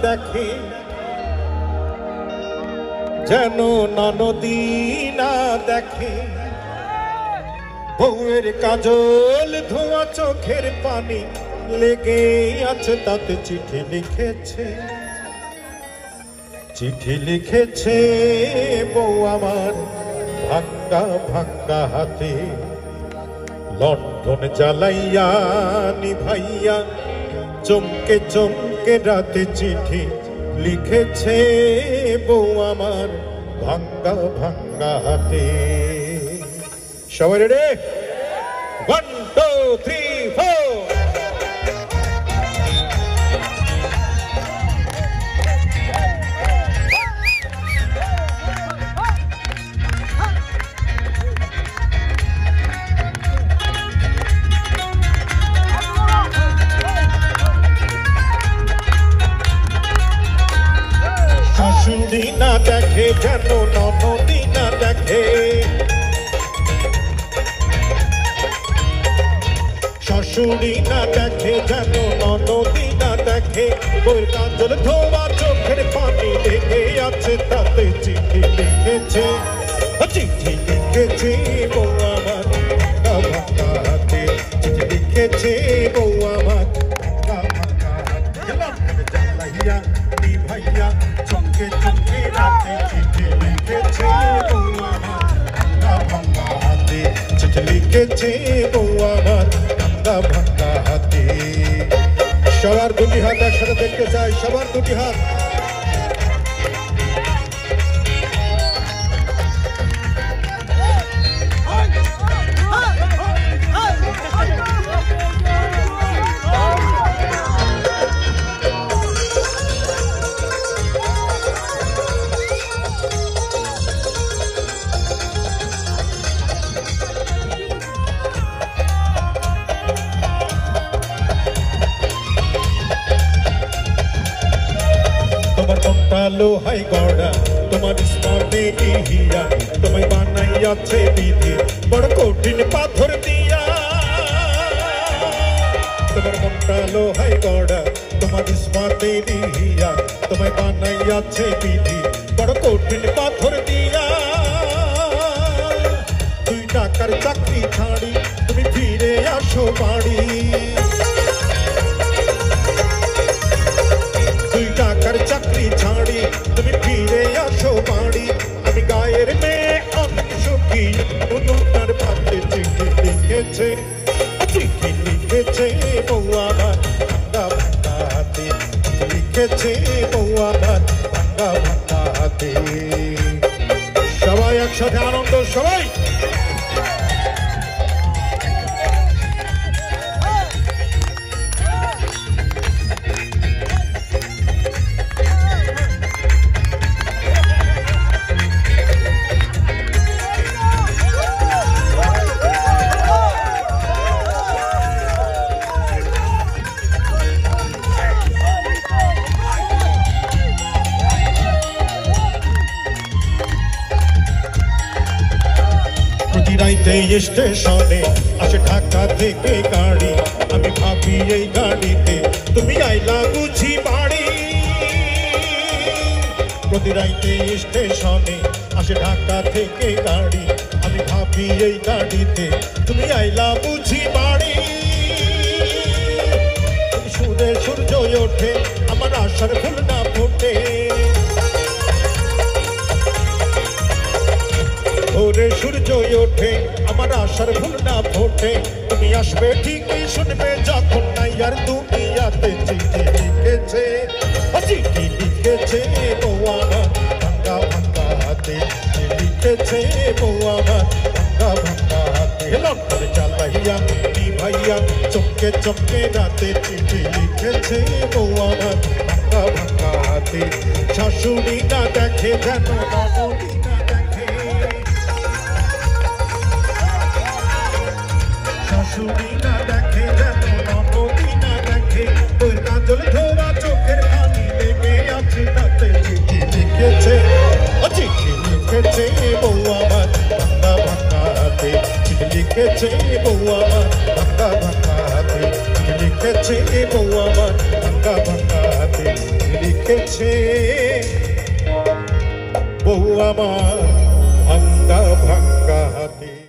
দেখে যেন ননদী না দেখে বউয়ের কাজল ধোয়া চোখের পানি লেগে আছে তাতে চিঠি লিখেছে বউ আমার ভাঙ্গা ভাঙ্গা হাতে লণ্ঠন জ্বালাইয়া নিভাইয়া চমকে চমকে রাতে চিঠি লিখেছে বউ আমার ভাঙ্গা ভাঙ্গা হাতে। সবাই রেডি? 1 2 3 4 শাশুড়ি না দেখে যেন ননদী না দেখে শাশুড়ি না দেখে যেন ননদী না দেখে বউয়ের কাজল ধোয়া চোখের পানি লেগে আছে তাতে চিঠি লিখেছে বউ আমার ভাঙ্গা ভাঙ্গা হাতে চিঠি লিখেছে বউ আমার ভাঙ্গা ভাঙ্গা হাতে লণ্ঠন জ্বালাইয়া নিভাইয়া চমকে চমকে রাতে চিঠি লিখেছে বউ আমার ভাঙ্গা ভাঙ্গা হাতে চিঠি লিখেছে বউ আমার ভাঙ্গা ভাঙ্গা হাতে। সবার দুটি হাত একসাথে দেখতে চাই, সবার দুটি হাত। তোমার মনটা লোহাই গড়া, তোমার স্মার্টে হিয়া, তোমায় বানাইয়াছে বিধি বড় কঠিন পাথর দিয়া। তোমার মনটা লোহাই গড়া, তোমার স্মার্টে হিয়া, তোমায় বানাইয়াছে বিধি বড় কঠিন পাথর দিয়া। 2 টাকার চাকরি ছাড়ি তুমি ফিরে আসো বাড়ি, 2 টাকার চাকরি ছাড়ি তুমি ফিরে আসো বাড়ি। আমি গায়ের মেয়ে অনেক সুখী, উনুনের পাতে চিঠি লিখেছে বউ আমার ভাঙ্গা ভাঙ্গা হাতে লিখেছে বউ আমার ভাঙ্গা ভাঙ্গা হাতে। সবাই একসাথে আনন্দ, সবাই রাইতে স্টেশনে আসে ঢাকা থেকে গাড়ি, আমি ভাবি এই গাড়িতে তুমি আইলা বুঝি বাড়ি। প্রতি রাইতে স্টেশনে আসে ঢাকা থেকে গাড়ি, আমি ভাবি এই গাড়িতে তুমি আইলা বুঝি বাড়ি। সুরে সূর্য ওঠে আমার আশার ফুল না ফোটে, ভোরে সূর্য ওঠে আমার আশার ফুল না ফোটে। তুমি আসবে ঠিকই শুনবে যখন নাই আর দুনিয়াতে চিঠি লিখেছে বউ আমার ভাঙ্গা ভাঙ্গা হাতে লিখেছে বউ আমার ভাঙ্গা ভাঙ্গা হাতে। লণ্ঠন জ্বালাইয়া নিভাইয়া চমকে চমকে রাতে চিঠি লিখেছে বউ আমার ভাঙ্গা ভাঙ্গা হাতে। শাশুড়ি না দেখে যেন ননদী না দেখে, শাশুড়ি না দেখে যেন ননদী না দেখে বউয়ের কাজল ধোয়া চোখের পানি লেগে আছে তাতে চিঠি লিখেছে বউ আমার ভাঙ্গা ভাঙ্গা হাতে চিঠি লিখেছে বউ আমার ভাঙ্গা ভাঙ্গা হাতে চিঠি লিখেছে বউ আমার ভাঙ্গা ভাঙ্গা হাতে। লিখেছে বউ আমার ভাঙ্গা ভাঙ্গা হাতে।